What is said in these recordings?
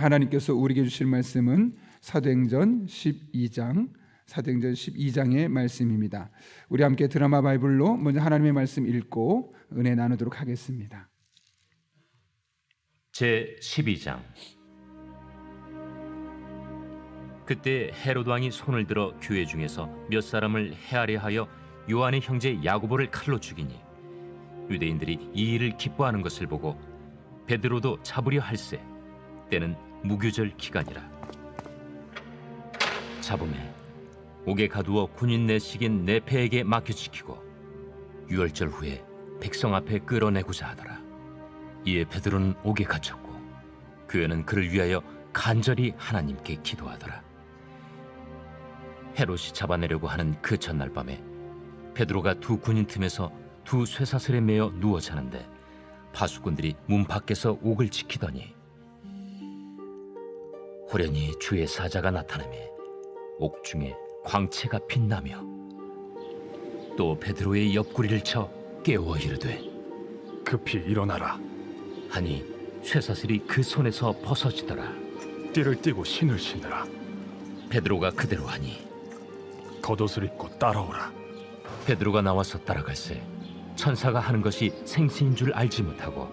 하나님께서 우리에게 주실 말씀은 사도행전 12장의 말씀입니다. 우리 함께 드라마 바이블로 먼저 하나님의 말씀 읽고 은혜 나누도록 하겠습니다. 제 12장. 그때 헤롯 왕이 손을 들어 교회 중에서 몇 사람을 해하려 하여 요한의 형제 야고보를 칼로 죽이니 유대인들이 이 일을 기뻐하는 것을 보고 베드로도 잡으려 할세. 때는 무교절 기간이라. 잡음에 옥에 가두어 군인 내식인 네페에게 맡겨지키고 유월절 후에 백성 앞에 끌어내고자 하더라. 이에 베드로는 옥에 갇혔고 교회는 그를 위하여 간절히 하나님께 기도하더라. 헤롯이 잡아내려고 하는 그 전날 밤에 베드로가 두 군인 틈에서 두 쇠사슬에 매어 누워 자는데 파수꾼들이 문 밖에서 옥을 지키더니 호련히 주의 사자가 나타나매 옥중에 광채가 빛나며 또 베드로의 옆구리를 쳐 깨워 이르되 급히 일어나라. 하니 쇠사슬이 그 손에서 벗어지더라. 띠를 띠고 신을 신으라. 베드로가 그대로 하니 겉옷을 입고 따라오라. 베드로가 나와서 따라갈새 천사가 하는 것이 생시인 줄 알지 못하고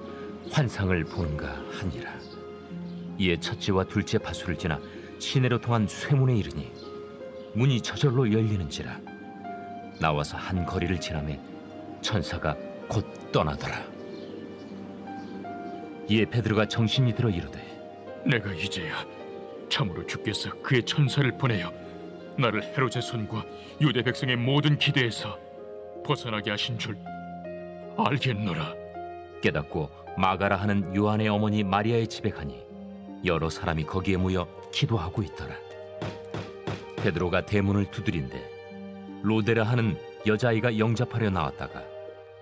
환상을 보는가 하니라. 이에 첫째와 둘째 파수를 지나 시내로 통한 쇠문에 이르니 문이 저절로 열리는지라. 나와서 한 거리를 지나매 천사가 곧 떠나더라. 이에 베드로가 정신이 들어 이르되 내가 이제야 참으로 주께서 그의 천사를 보내어 나를 헤롯의 손과 유대 백성의 모든 기대에서 벗어나게 하신 줄 알겠노라. 깨닫고 마가라 하는 요한의 어머니 마리아의 집에 가니 여러 사람이 거기에 모여 기도하고 있더라. 베드로가 대문을 두드린데 로데라 하는 여자아이가 영접하려 나왔다가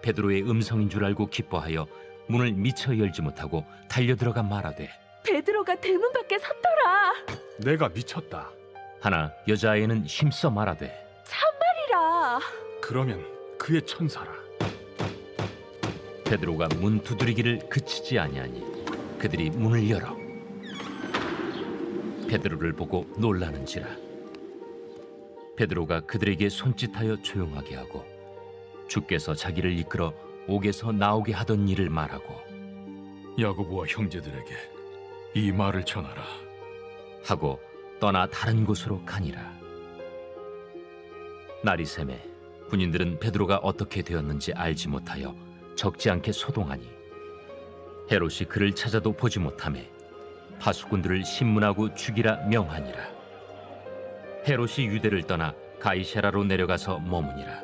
베드로의 음성인 줄 알고 기뻐하여 문을 미처 열지 못하고 달려들어가 말하되 베드로가 대문 밖에 섰더라. 내가 미쳤다. 하나 여자아이는 힘써 말하되 참말이라. 그러면 그의 천사라. 베드로가 문 두드리기를 그치지 아니하니 그들이 문을 열어 베드로를 보고 놀라는지라. 베드로가 그들에게 손짓하여 조용하게 하고 주께서 자기를 이끌어 옥에서 나오게 하던 일을 말하고 야고보와 형제들에게 이 말을 전하라. 하고 떠나 다른 곳으로 가니라. 날이 새매 군인들은 베드로가 어떻게 되었는지 알지 못하여 적지 않게 소동하니 헤롯이 그를 찾아도 보지 못하매 파수꾼들을 신문하고 죽이라 명하니라. 헤롯이 유대를 떠나 가이사라로 내려가서 머무니라.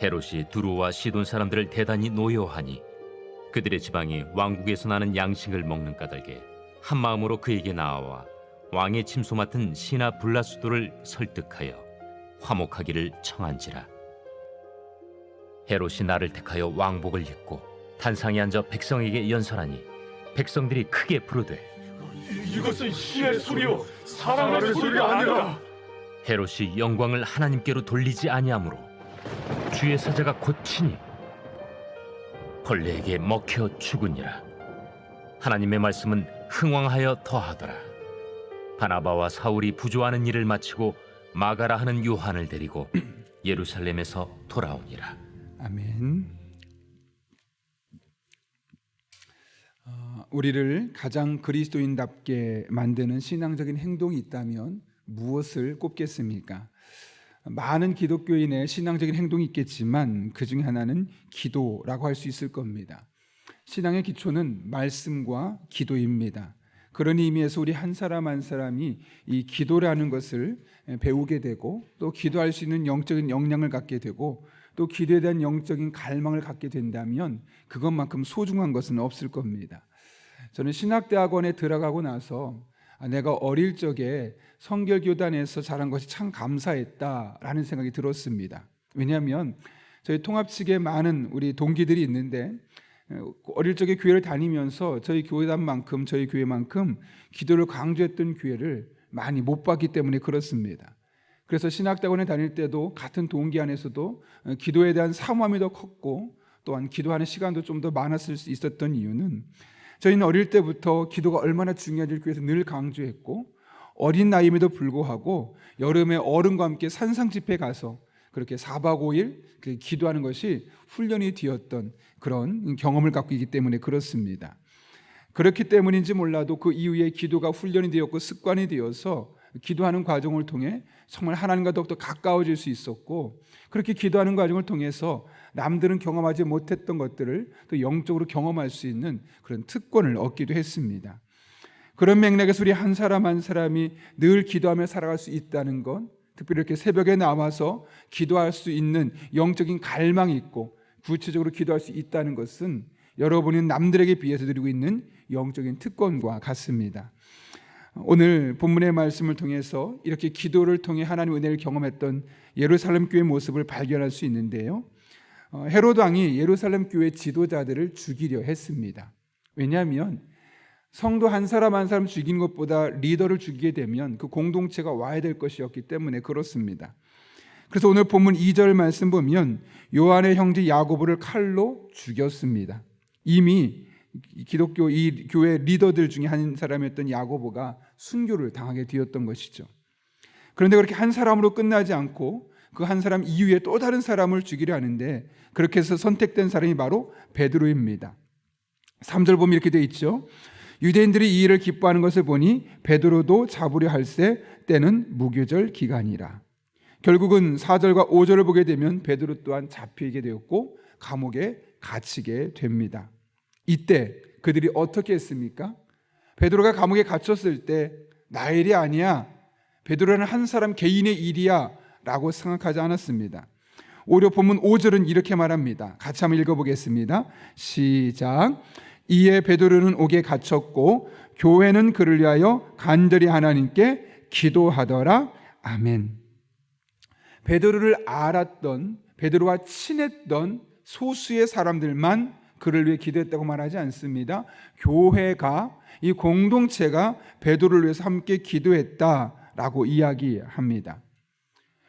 헤롯이 두로와 시돈 사람들을 대단히 노여하니 그들의 지방이 왕국에서 나는 양식을 먹는 까닭에 한 마음으로 그에게 나아와 왕의 침소 맡은 시나 블라수도를 설득하여 화목하기를 청한지라. 헤롯이 나를 택하여 왕복을 입고 단상에 앉아 백성에게 연설하니 백성들이 크게 부르되 이것은 신의 소리요 사람의 소리가 아니라. 헤롯이 영광을 하나님께로 돌리지 아니하므로 주의 사자가 고치니 벌레에게 먹혀 죽으니라. 하나님의 말씀은 흥왕하여 더하더라. 바나바와 사울이 부조하는 일을 마치고 마가라 하는 요한을 데리고 예루살렘에서 돌아오니라. 아멘. 우리를 가장 그리스도인답게 만드는 신앙적인 행동이 있다면 무엇을 꼽겠습니까? 많은 기독교인의 신앙적인 행동이 있겠지만 그 중에 하나는 기도라고 할 수 있을 겁니다. 신앙의 기초는 말씀과 기도입니다. 그런 의미에서 우리 한 사람 한 사람이 이 기도라는 것을 배우게 되고 또 기도할 수 있는 영적인 역량을 갖게 되고 또 기도에 대한 영적인 갈망을 갖게 된다면 그것만큼 소중한 것은 없을 겁니다. 저는 신학대학원에 들어가고 나서 내가 어릴 적에 성결교단에서 자란 것이 참 감사했다라는 생각이 들었습니다. 왜냐하면 저희 통합 측에 많은 우리 동기들이 있는데 어릴 적에 교회를 다니면서 저희 교회단만큼 저희 교회만큼 기도를 강조했던 교회를 많이 못 봤기 때문에 그렇습니다. 그래서 신학대학원에 다닐 때도 같은 동기 안에서도 기도에 대한 사모함이 더 컸고 또한 기도하는 시간도 좀 더 많았을 수 있었던 이유는 저희는 어릴 때부터 기도가 얼마나 중요한지를 교회에서 늘 강조했고, 어린 나이임에도 불구하고 여름에 어른과 함께 산상 집회 가서 그렇게 4박 5일 기도하는 것이 훈련이 되었던 그런 경험을 갖고 있기 때문에 그렇습니다. 그렇기 때문인지 몰라도 그 이후에 기도가 훈련이 되었고 습관이 되어서 기도하는 과정을 통해 정말 하나님과 더욱더 가까워질 수 있었고, 그렇게 기도하는 과정을 통해서 남들은 경험하지 못했던 것들을 또 영적으로 경험할 수 있는 그런 특권을 얻기도 했습니다. 그런 맥락에서 우리 한 사람 한 사람이 늘 기도하며 살아갈 수 있다는 것, 특별히 이렇게 새벽에 나와서 기도할 수 있는 영적인 갈망이 있고 구체적으로 기도할 수 있다는 것은 여러분이 남들에게 비해서 누리고 있는 영적인 특권과 같습니다. 오늘 본문의 말씀을 통해서 이렇게 기도를 통해 하나님의 은혜를 경험했던 예루살렘 교회의 모습을 발견할 수 있는데요, 헤롯 왕이 예루살렘 교회 지도자들을 죽이려 했습니다. 왜냐하면 성도 한 사람 한 사람 죽이는 것보다 리더를 죽이게 되면 그 공동체가 와야 될 것이었기 때문에 그렇습니다. 그래서 오늘 본문 2절 말씀 보면 요한의 형제 야고보를 칼로 죽였습니다. 이미 기독교 이 교회 리더들 중에 한 사람이었던 야고보가 순교를 당하게 되었던 것이죠. 그런데 그렇게 한 사람으로 끝나지 않고 그 한 사람 이후에 또 다른 사람을 죽이려 하는데, 그렇게 해서 선택된 사람이 바로 베드로입니다. 3절 보면 이렇게 되어 있죠. 유대인들이 이 일을 기뻐하는 것을 보니 베드로도 잡으려 할세 때는 무교절 기간이라. 결국은 4절과 5절을 보게 되면 베드로 또한 잡히게 되었고 감옥에 갇히게 됩니다. 이때 그들이 어떻게 했습니까? 베드로가 감옥에 갇혔을 때 나의 일이 아니야, 베드로는 한 사람 개인의 일이야 라고 생각하지 않았습니다. 오히려 본문 5절은 이렇게 말합니다. 같이 한번 읽어보겠습니다. 시작. 이에 베드로는 옥에 갇혔고 교회는 그를 위하여 간절히 하나님께 기도하더라. 아멘. 베드로를 알았던, 베드로와 친했던 소수의 사람들만 그를 위해 기도했다고 말하지 않습니다. 교회가, 이 공동체가 베드로를 위해서 함께 기도했다라고 이야기합니다.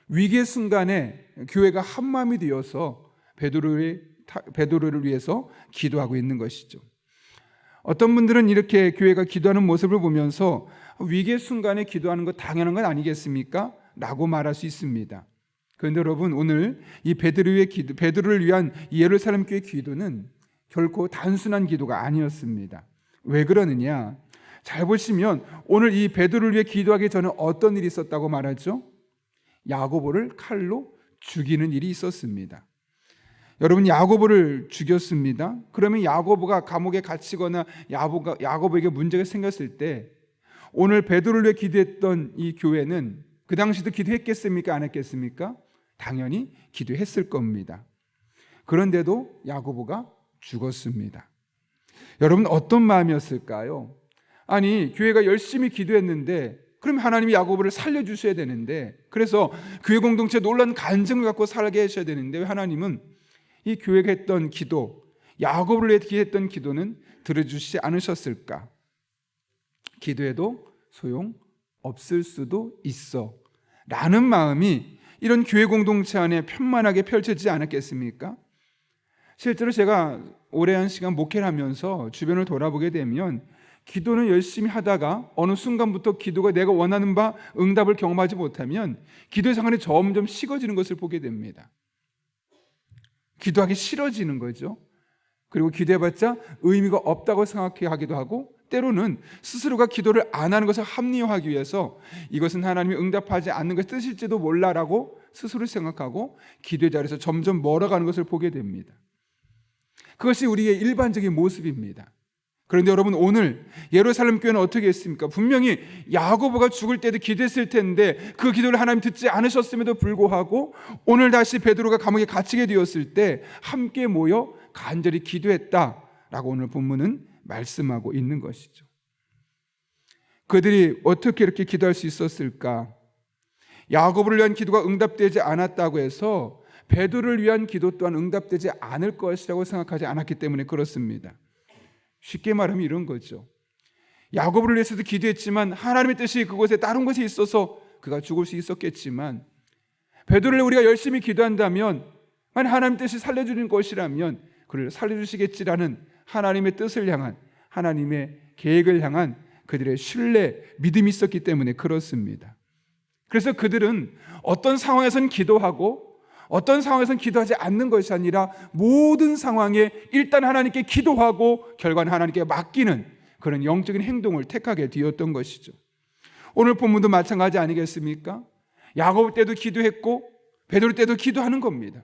위기의 순간에 교회가 한마음이 되어서 베드로를 위해서 기도하고 있는 것이죠. 어떤 분들은 이렇게 교회가 기도하는 모습을 보면서 위기의 순간에 기도하는 것 당연한 건 아니겠습니까? 라고 말할 수 있습니다. 그런데 여러분, 오늘 이 베드로를 위한 예루살렘 교회 기도는 결코 단순한 기도가 아니었습니다. 왜 그러느냐? 잘 보시면 오늘 이 베드로를 위해 기도하기 전에 어떤 일이 있었다고 말하죠? 야고보를 칼로 죽이는 일이 있었습니다. 여러분, 야고보를 죽였습니다. 그러면 야고보가 감옥에 갇히거나 야고보에게 문제가 생겼을 때 오늘 베드로를 위해 기도했던 이 교회는 그 당시도 기도했겠습니까? 안 했겠습니까? 당연히 기도했을 겁니다. 그런데도 야고보가 죽었습니다. 여러분, 어떤 마음이었을까요? 아니, 교회가 열심히 기도했는데 그럼 하나님이 야고보를 살려주셔야 되는데, 그래서 교회 공동체 놀라운 간증을 갖고 살게 하셔야 되는데 왜 하나님은 이 교회가 했던 기도, 야고보를 위해 했던 기도는 들어주시지 않으셨을까? 기도해도 소용없을 수도 있어 라는 마음이 이런 교회 공동체 안에 편만하게 펼쳐지지 않았겠습니까? 실제로 제가 오래 한 시간 목회를 하면서 주변을 돌아보게 되면 기도는 열심히 하다가 어느 순간부터 기도가 내가 원하는 바 응답을 경험하지 못하면 기도의 상황이 점점 식어지는 것을 보게 됩니다. 기도하기 싫어지는 거죠. 그리고 기도해봤자 의미가 없다고 생각하기도 하고, 때로는 스스로가 기도를 안 하는 것을 합리화하기 위해서 이것은 하나님이 응답하지 않는 것이 뜻일지도 몰라라고 스스로 생각하고 기도의 자리에서 점점 멀어가는 것을 보게 됩니다. 그것이 우리의 일반적인 모습입니다. 그런데 여러분, 오늘 예루살렘 교회는 어떻게 했습니까? 분명히 야고보가 죽을 때도 기도했을 텐데 그 기도를 하나님 듣지 않으셨음에도 불구하고 오늘 다시 베드로가 감옥에 갇히게 되었을 때 함께 모여 간절히 기도했다라고 오늘 본문은 말씀하고 있는 것이죠. 그들이 어떻게 이렇게 기도할 수 있었을까? 야고보를 위한 기도가 응답되지 않았다고 해서 베드로를 위한 기도 또한 응답되지 않을 것이라고 생각하지 않았기 때문에 그렇습니다. 쉽게 말하면 이런 거죠. 야고보를 위해서도 기도했지만 하나님의 뜻이 그곳에 다른 것이 있어서 그가 죽을 수 있었겠지만, 베드로를 우리가 열심히 기도한다면 만약 하나님의 뜻이 살려주는 것이라면 그를 살려주시겠지라는 하나님의 뜻을 향한 하나님의 계획을 향한 그들의 신뢰, 믿음이 있었기 때문에 그렇습니다. 그래서 그들은 어떤 상황에선 기도하고 어떤 상황에선 기도하지 않는 것이 아니라 모든 상황에 일단 하나님께 기도하고 결과는 하나님께 맡기는 그런 영적인 행동을 택하게 되었던 것이죠. 오늘 본문도 마찬가지 아니겠습니까? 야고보 때도 기도했고 베드로 때도 기도하는 겁니다.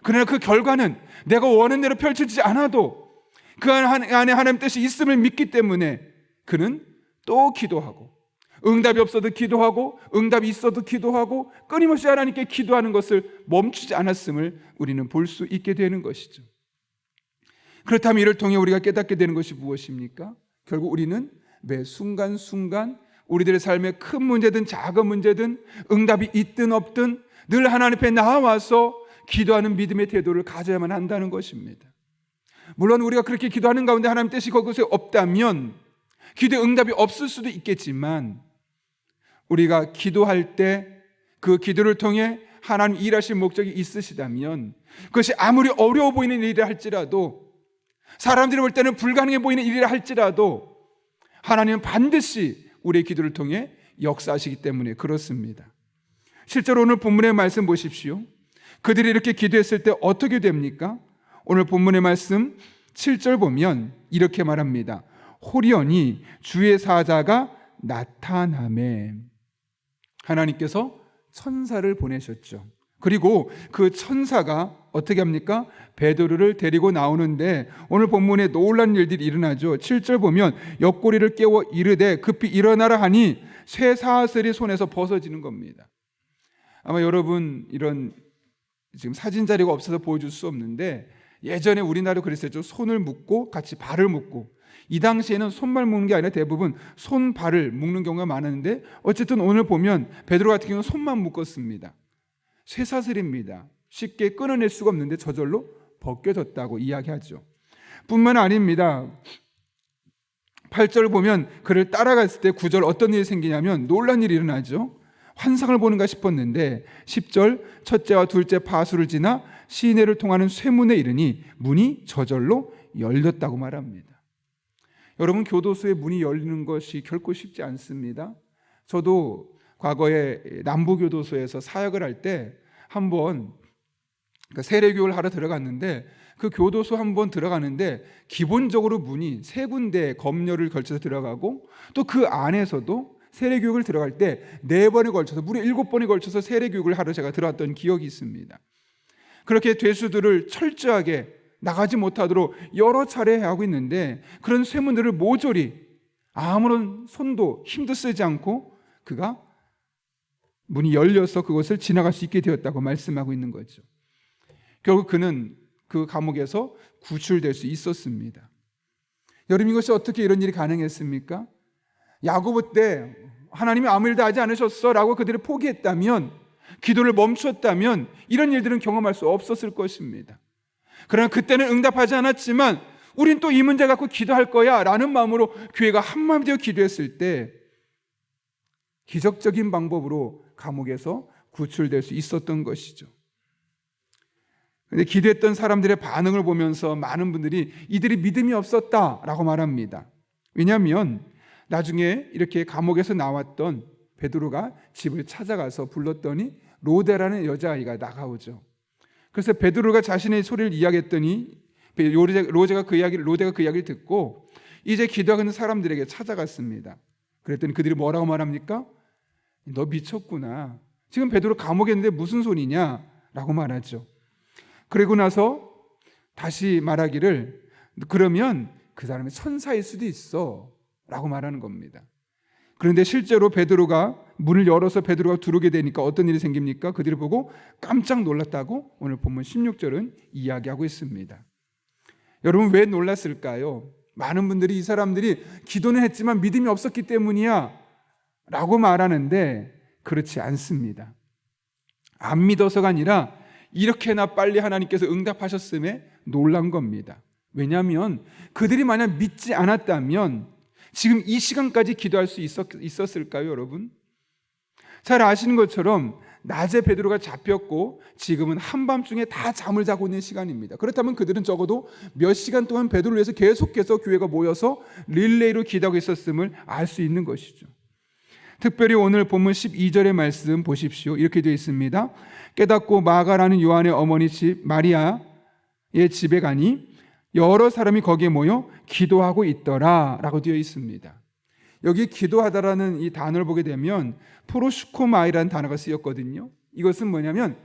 그러나 그 결과는 내가 원하는 대로 펼쳐지지 않아도 그 안에 하나님 뜻이 있음을 믿기 때문에 그는 또 기도하고, 응답이 없어도 기도하고 응답이 있어도 기도하고 끊임없이 하나님께 기도하는 것을 멈추지 않았음을 우리는 볼 수 있게 되는 것이죠. 그렇다면 이를 통해 우리가 깨닫게 되는 것이 무엇입니까? 결국 우리는 매 순간순간 우리들의 삶에 큰 문제든 작은 문제든 응답이 있든 없든 늘 하나님 앞에 나와서 기도하는 믿음의 태도를 가져야만 한다는 것입니다. 물론 우리가 그렇게 기도하는 가운데 하나님 뜻이 그것에 없다면 기도의 응답이 없을 수도 있겠지만, 우리가 기도할 때 그 기도를 통해 하나님 일하실 목적이 있으시다면 그것이 아무리 어려워 보이는 일이라 할지라도, 사람들이 볼 때는 불가능해 보이는 일이라 할지라도 하나님은 반드시 우리의 기도를 통해 역사하시기 때문에 그렇습니다. 실제로 오늘 본문의 말씀 보십시오. 그들이 이렇게 기도했을 때 어떻게 됩니까? 오늘 본문의 말씀 7절 보면 이렇게 말합니다. 호련히 주의 사자가 나타나매. 하나님께서 천사를 보내셨죠. 그리고 그 천사가 어떻게 합니까? 베드로를 데리고 나오는데 오늘 본문에 놀라운 일들이 일어나죠. 7절 보면 옆구리를 깨워 이르되 급히 일어나라 하니 쇠 사슬이 손에서 벗어지는 겁니다. 아마 여러분 이런 지금 사진 자료가 없어서 보여줄 수 없는데 예전에 우리나라도 그랬었죠. 손을 묶고 같이 발을 묶고, 이 당시에는 손만 묶는 게 아니라 대부분 손, 발을 묶는 경우가 많았는데 어쨌든 오늘 보면 베드로 같은 경우는 손만 묶었습니다. 쇠사슬입니다. 쉽게 끊어낼 수가 없는데 저절로 벗겨졌다고 이야기하죠. 뿐만 아닙니다. 8절 보면 그를 따라갔을 때 9절 어떤 일이 생기냐면 놀란 일이 일어나죠. 환상을 보는가 싶었는데 10절 첫째와 둘째 파수를 지나 시내를 통하는 쇠문에 이르니 문이 저절로 열렸다고 말합니다. 여러분, 교도소의 문이 열리는 것이 결코 쉽지 않습니다. 저도 과거에 남부교도소에서 사역을 할 때 한번 세례교육을 하러 들어갔는데 그 교도소 한번 들어가는데 기본적으로 문이 세 군데 검열을 걸쳐서 들어가고 또 그 안에서도 세례교육을 들어갈 때 4번에 걸쳐서 무려 7번에 걸쳐서 세례교육을 하러 제가 들어왔던 기억이 있습니다. 그렇게 죄수들을 철저하게 나가지 못하도록 여러 차례 하고 있는데 그런 쇠문들을 모조리 아무런 손도 힘도 쓰지 않고 그가 문이 열려서 그것을 지나갈 수 있게 되었다고 말씀하고 있는 거죠. 결국 그는 그 감옥에서 구출될 수 있었습니다. 여러분, 이것이 어떻게 이런 일이 가능했습니까? 야고보 때 하나님이 아무 일도 하지 않으셨어 라고 그들이 포기했다면, 기도를 멈췄다면 이런 일들은 경험할 수 없었을 것입니다. 그러나 그때는 응답하지 않았지만 우린 또 이 문제 갖고 기도할 거야 라는 마음으로 교회가 한마음 되어 기도했을 때 기적적인 방법으로 감옥에서 구출될 수 있었던 것이죠. 그런데 기도했던 사람들의 반응을 보면서 많은 분들이 이들이 믿음이 없었다라고 말합니다. 왜냐하면 나중에 이렇게 감옥에서 나왔던 베드로가 집을 찾아가서 불렀더니 로데라는 여자아이가 나가오죠. 그래서 베드로가 자신의 소리를 이야기했더니 로데가 그 이야기를 듣고 이제 기도하는 사람들에게 찾아갔습니다. 그랬더니 그들이 뭐라고 말합니까? 너 미쳤구나. 지금 베드로 감옥에 있는데 무슨 소리냐? 라고 말하죠. 그리고 나서 다시 말하기를 그러면 그 사람이 천사일 수도 있어 라고 말하는 겁니다. 그런데 실제로 베드로가 문을 열어서 베드로가 들어오게 되니까 어떤 일이 생깁니까? 그들을 보고 깜짝 놀랐다고 오늘 본문 16절은 이야기하고 있습니다. 여러분, 왜 놀랐을까요? 많은 분들이 이 사람들이 기도는 했지만 믿음이 없었기 때문이야 라고 말하는데 그렇지 않습니다. 안 믿어서가 아니라 이렇게나 빨리 하나님께서 응답하셨음에 놀란 겁니다. 왜냐하면 그들이 만약 믿지 않았다면 지금 이 시간까지 기도할 수 있었을까요, 여러분? 잘 아시는 것처럼 낮에 베드로가 잡혔고 지금은 한밤중에 다 잠을 자고 있는 시간입니다. 그렇다면 그들은 적어도 몇 시간 동안 베드로를 위해서 계속해서 교회가 모여서 릴레이로 기도하고 있었음을 알 수 있는 것이죠. 특별히 오늘 본문 12절의 말씀 보십시오. 이렇게 되어 있습니다. 깨닫고 마가라는 요한의 어머니 집 마리아의 집에 가니 여러 사람이 거기에 모여 기도하고 있더라 라고 되어 있습니다. 여기 기도하다라는 이 단어를 보게 되면 프로슈코마이라는 단어가 쓰였거든요. 이것은 뭐냐면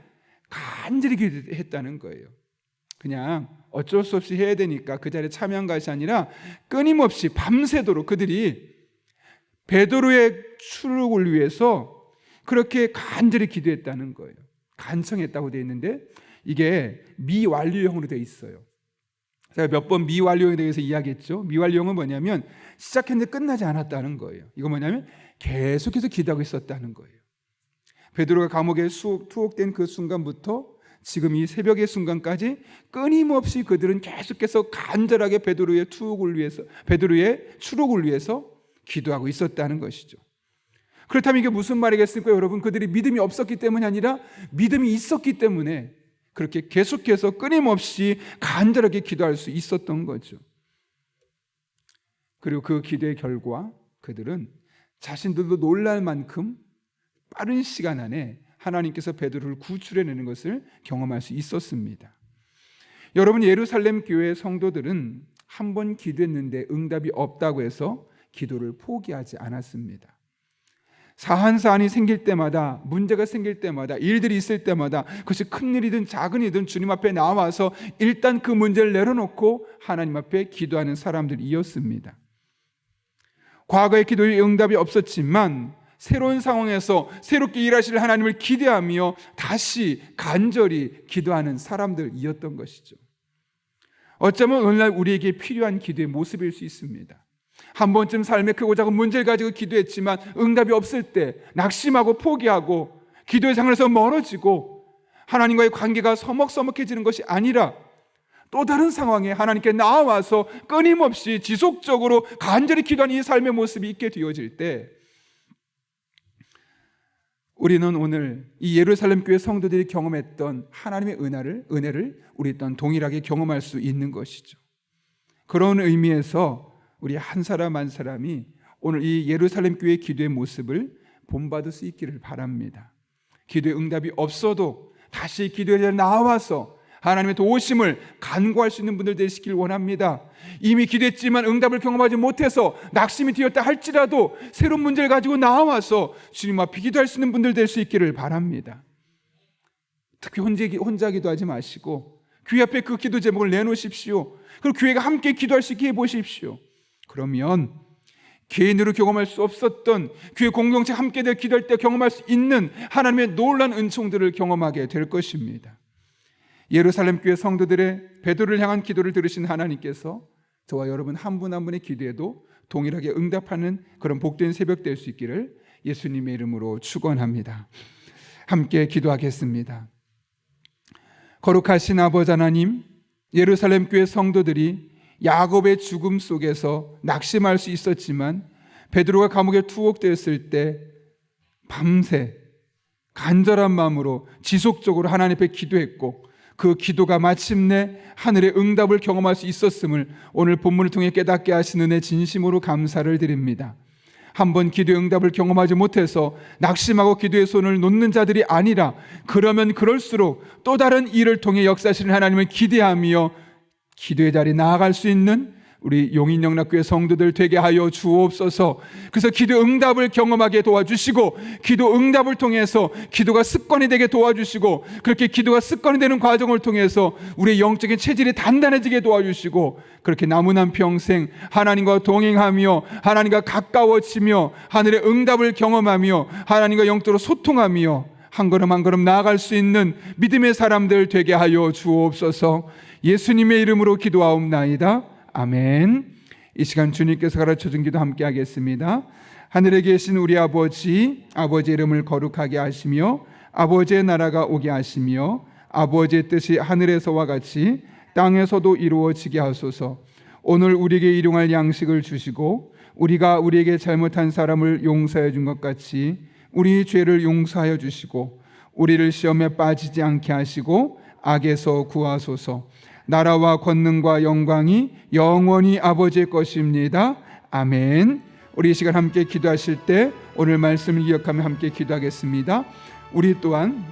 간절히 기도했다는 거예요. 그냥 어쩔 수 없이 해야 되니까 그 자리에 참여한 것이 아니라 끊임없이 밤새도록 그들이 베드로의 출국을 위해서 그렇게 간절히 기도했다는 거예요. 간청했다고 되어 있는데 이게 미완료형으로 되어 있어요. 제가 몇 번 미완료형에 대해서 이야기했죠. 미완료형은 뭐냐면 시작했는데 끝나지 않았다는 거예요. 이거 뭐냐면 계속해서 기도하고 있었다는 거예요. 베드로가 감옥에 투옥된 그 순간부터 지금 이 새벽의 순간까지 끊임없이 그들은 계속해서 간절하게 베드로의 출옥을 위해서 기도하고 있었다는 것이죠. 그렇다면 이게 무슨 말이겠습니까, 여러분? 그들이 믿음이 없었기 때문이 아니라 믿음이 있었기 때문에 그렇게 계속해서 끊임없이 간절하게 기도할 수 있었던 거죠. 그리고 그 기도의 결과 그들은 자신들도 놀랄 만큼 빠른 시간 안에 하나님께서 베드로를 구출해내는 것을 경험할 수 있었습니다. 여러분, 예루살렘 교회 성도들은 한 번 기도했는데 응답이 없다고 해서 기도를 포기하지 않았습니다. 사안이 생길 때마다, 문제가 생길 때마다, 일들이 있을 때마다, 그것이 큰 일이든 작은 일이든 주님 앞에 나와서 일단 그 문제를 내려놓고 하나님 앞에 기도하는 사람들이었습니다. 과거의 기도의 응답이 없었지만 새로운 상황에서 새롭게 일하실 하나님을 기대하며 다시 간절히 기도하는 사람들이었던 것이죠. 어쩌면 오늘날 우리에게 필요한 기도의 모습일 수 있습니다. 한 번쯤 삶의 크고 작은 문제를 가지고 기도했지만 응답이 없을 때 낙심하고 포기하고 기도의 상황에서 멀어지고 하나님과의 관계가 서먹서먹해지는 것이 아니라 또 다른 상황에 하나님께 나와서 끊임없이 지속적으로 간절히 기도하는 이 삶의 모습이 있게 되어질 때 우리는 오늘 이 예루살렘 교회 성도들이 경험했던 하나님의 은혜를 우리 또한 동일하게 경험할 수 있는 것이죠. 그런 의미에서 우리 한 사람 한 사람이 오늘 이 예루살렘 교회의 기도의 모습을 본받을 수 있기를 바랍니다. 기도의 응답이 없어도 다시 기도에 나와서 하나님의 도우심을 간구할 수 있는 분들 되시길 원합니다. 이미 기도했지만 응답을 경험하지 못해서 낙심이 되었다 할지라도 새로운 문제를 가지고 나와서 주님 앞에 기도할 수 있는 분들 될 수 있기를 바랍니다. 특히 혼자 기도하지 마시고 교회 앞에 그 기도 제목을 내놓으십시오. 그리고 교회가 함께 기도할 수 있게 해보십시오. 그러면 개인으로 경험할 수 없었던 교회 공동체 함께 기도할 때 경험할 수 있는 하나님의 놀라운 은총들을 경험하게 될 것입니다. 예루살렘 교회 성도들의 베드로를 향한 기도를 들으신 하나님께서 저와 여러분 한 분 한 분의 기도에도 동일하게 응답하는 그런 복된 새벽 될 수 있기를 예수님의 이름으로 축원합니다. 함께 기도하겠습니다. 거룩하신 아버지 하나님, 예루살렘 교회 성도들이 야곱의 죽음 속에서 낙심할 수 있었지만 베드로가 감옥에 투옥되었을 때 밤새 간절한 마음으로 지속적으로 하나님 앞에 기도했고 그 기도가 마침내 하늘의 응답을 경험할 수 있었음을 오늘 본문을 통해 깨닫게 하신 은혜 진심으로 감사를 드립니다. 한번 기도의 응답을 경험하지 못해서 낙심하고 기도의 손을 놓는 자들이 아니라 그러면 그럴수록 또 다른 일을 통해 역사하시는 하나님을 기대하며 기도의 자리에 나아갈 수 있는 우리 용인영락교회 성도들 되게 하여 주옵소서. 그래서 기도 응답을 경험하게 도와주시고 기도 응답을 통해서 기도가 습관이 되게 도와주시고 그렇게 기도가 습관이 되는 과정을 통해서 우리의 영적인 체질이 단단해지게 도와주시고 그렇게 남은 한 평생 하나님과 동행하며 하나님과 가까워지며 하늘의 응답을 경험하며 하나님과 영적으로 소통하며 한 걸음 한 걸음 나아갈 수 있는 믿음의 사람들 되게 하여 주옵소서. 예수님의 이름으로 기도하옵나이다. 아멘. 이 시간 주님께서 가르쳐준 기도 함께 하겠습니다. 하늘에 계신 우리 아버지의 이름을 거룩하게 하시며 아버지의 나라가 오게 하시며 아버지의 뜻이 하늘에서와 같이 땅에서도 이루어지게 하소서. 오늘 우리에게 일용할 양식을 주시고 우리가 우리에게 잘못한 사람을 용서해 준 것 같이 우리 죄를 용서하여 주시고 우리를 시험에 빠지지 않게 하시고 악에서 구하소서. 나라와 권능과 영광이 영원히 아버지의 것입니다. 아멘. 우리 이 시간 함께 기도하실 때 오늘 말씀을 기억하며 함께 기도하겠습니다. 우리 또한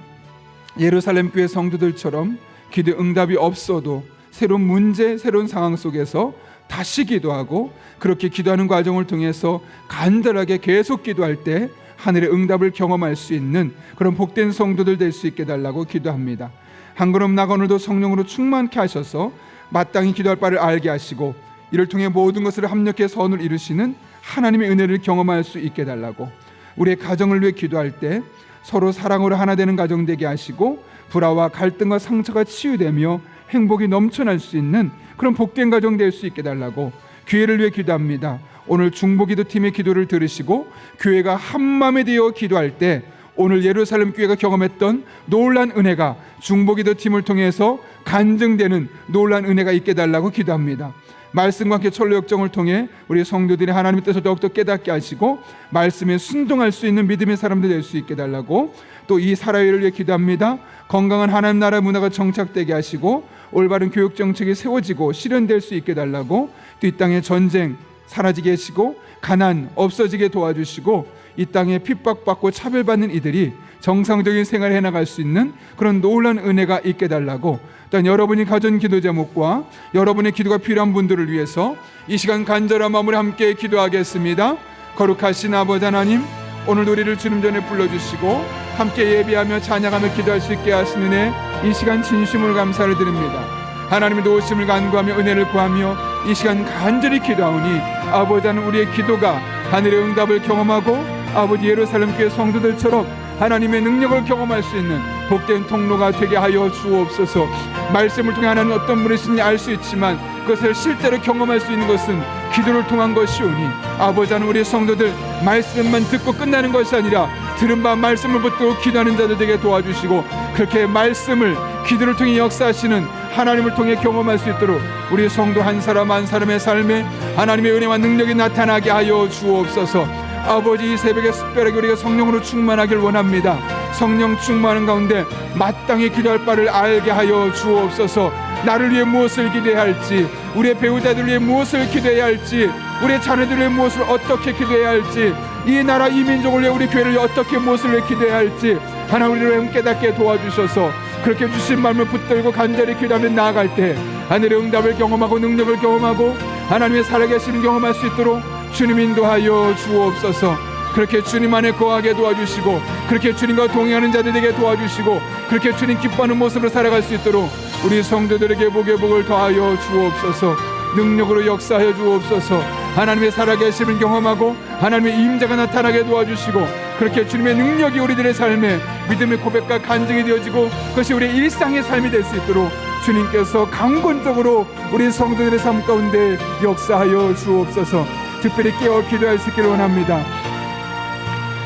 예루살렘 교회 성도들처럼 기도 응답이 없어도 새로운 문제, 새로운 상황 속에서 다시 기도하고 그렇게 기도하는 과정을 통해서 간절하게 계속 기도할 때 하늘의 응답을 경험할 수 있는 그런 복된 성도들 될 수 있게 달라고 기도합니다. 한 걸음 나가 오늘도 성령으로 충만케 하셔서 마땅히 기도할 바를 알게 하시고 이를 통해 모든 것을 합력해 선을 이루시는 하나님의 은혜를 경험할 수 있게 달라고, 우리의 가정을 위해 기도할 때 서로 사랑으로 하나 되는 가정 되게 하시고 불화와 갈등과 상처가 치유되며 행복이 넘쳐날 수 있는 그런 복된 가정 될 수 있게 달라고 교회를 위해 기도합니다. 오늘 중보기도팀의 기도를 들으시고 교회가 한마음에 되어 기도할 때 오늘 예루살렘 교회가 경험했던 놀란 은혜가 중보기도팀을 통해서 간증되는 놀란 은혜가 있게 달라고 기도합니다. 말씀과 함께 철로 역정을 통해 우리 성도들이 하나님의 뜻을 더욱더 깨닫게 하시고 말씀에 순종할 수 있는 믿음의 사람들 될 수 있게 달라고, 또 이 사라회를 위해 기도합니다. 건강한 하나님 나라 문화가 정착되게 하시고 올바른 교육 정책이 세워지고 실현될 수 있게 달라고, 또 이 땅에 전쟁 사라지게 하시고 가난 없어지게 도와주시고 이 땅에 핍박받고 차별받는 이들이 정상적인 생활을 해나갈 수 있는 그런 놀라운 은혜가 있게 달라고, 또한 여러분이 가진 기도 제목과 여러분의 기도가 필요한 분들을 위해서 이 시간 간절한 마음으로 함께 기도하겠습니다. 거룩하신 아버지 하나님, 오늘 우리를 주님 전에 불러주시고 함께 예배하며 찬양하며 기도할 수 있게 하신 은혜, 이 시간 진심으로 감사를 드립니다. 하나님의 도우심을 간구하며 은혜를 구하며 이 시간 간절히 기도하오니 아버지 하나님, 우리의 기도가 하늘의 응답을 경험하고 아버지 예루살렘 교회 성도들처럼 하나님의 능력을 경험할 수 있는 복된 통로가 되게 하여 주옵소서. 말씀을 통해 하나님 어떤 분이신지 알 수 있지만 그것을 실제로 경험할 수 있는 것은 기도를 통한 것이오니 아버지 하나님, 우리 성도들 말씀만 듣고 끝나는 것이 아니라 들은 바 말씀을 붙들고 기도하는 자들 되게 도와주시고 그렇게 말씀을 기도를 통해 역사하시는 하나님을 통해 경험할 수 있도록 우리 성도 한 사람 한 사람의 삶에 하나님의 은혜와 능력이 나타나게 하여 주옵소서. 아버지, 이 새벽에 특별하게 우리가 성령으로 충만하길 원합니다. 성령 충만한 가운데 마땅히 기도할 바를 알게 하여 주옵소서. 나를 위해 무엇을 기도해야 할지, 우리의 배우자들 위해 무엇을 기도해야 할지, 우리의 자녀들 위해 무엇을 어떻게 기도해야 할지, 이 나라 이 민족을 위해 우리 교회를 위해 어떻게 무엇을 위해 기도해야 할지 하나 우리를 깨닫게 도와주셔서 그렇게 주신 말씀을 붙들고 간절히 기도하며 나아갈 때 하늘의 응답을 경험하고 능력을 경험하고 하나님의 살아계심을 경험할 수 있도록 주님 인도하여 주옵소서. 그렇게 주님 안에 거하게 도와주시고 그렇게 주님과 동행하는 자들에게 도와주시고 그렇게 주님 기뻐하는 모습으로 살아갈 수 있도록 우리 성도들에게 복의 복을 더하여 주옵소서. 능력으로 역사하여 주옵소서. 하나님의 살아계심을 경험하고 하나님의 임재가 나타나게 도와주시고 그렇게 주님의 능력이 우리들의 삶에 믿음의 고백과 간증이 되어지고 그것이 우리의 일상의 삶이 될 수 있도록 주님께서 강권적으로 우리 성도들의 삶 가운데 역사하여 주옵소서. 특별히 깨어 기도할 수 있기를 원합니다.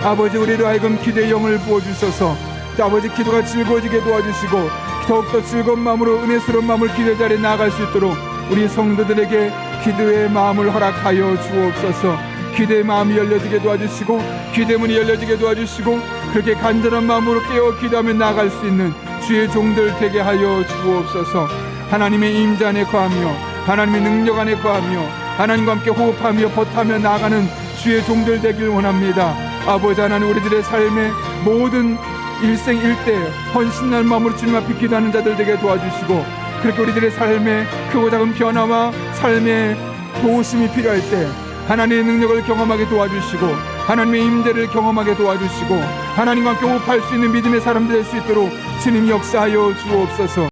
아버지, 우리로 하여금 기도의 영을 부어주셔서 또 아버지 기도가 즐거워지게 도와주시고 더욱더 즐거운 마음으로 은혜스러운 마음을 기도 자리에 나아갈 수 있도록 우리 성도들에게 기도의 마음을 허락하여 주옵소서. 기도의 마음이 열려지게 도와주시고 기도의 문이 열려지게 도와주시고 그렇게 간절한 마음으로 깨어 기도하며 나아갈 수 있는 주의 종들 되게 하여 주옵소서. 하나님의 임재 안에 거하며 하나님의 능력 안에 거하며 하나님과 함께 호흡하며 버타며 나아가는 주의 종들 되길 원합니다. 아버지 하나님, 우리들의 삶의 모든 일생일대 헌신할 마음으로 주님 앞에 기도하는 자들 되게 도와주시고 그렇게 우리들의 삶의 크고 작은 변화와 삶의 도우심이 필요할 때 하나님의 능력을 경험하게 도와주시고 하나님의 임재를 경험하게 도와주시고 하나님과 함께 호흡할 수 있는 믿음의 사람들 될 수 있도록 주님 역사하여 주옵소서.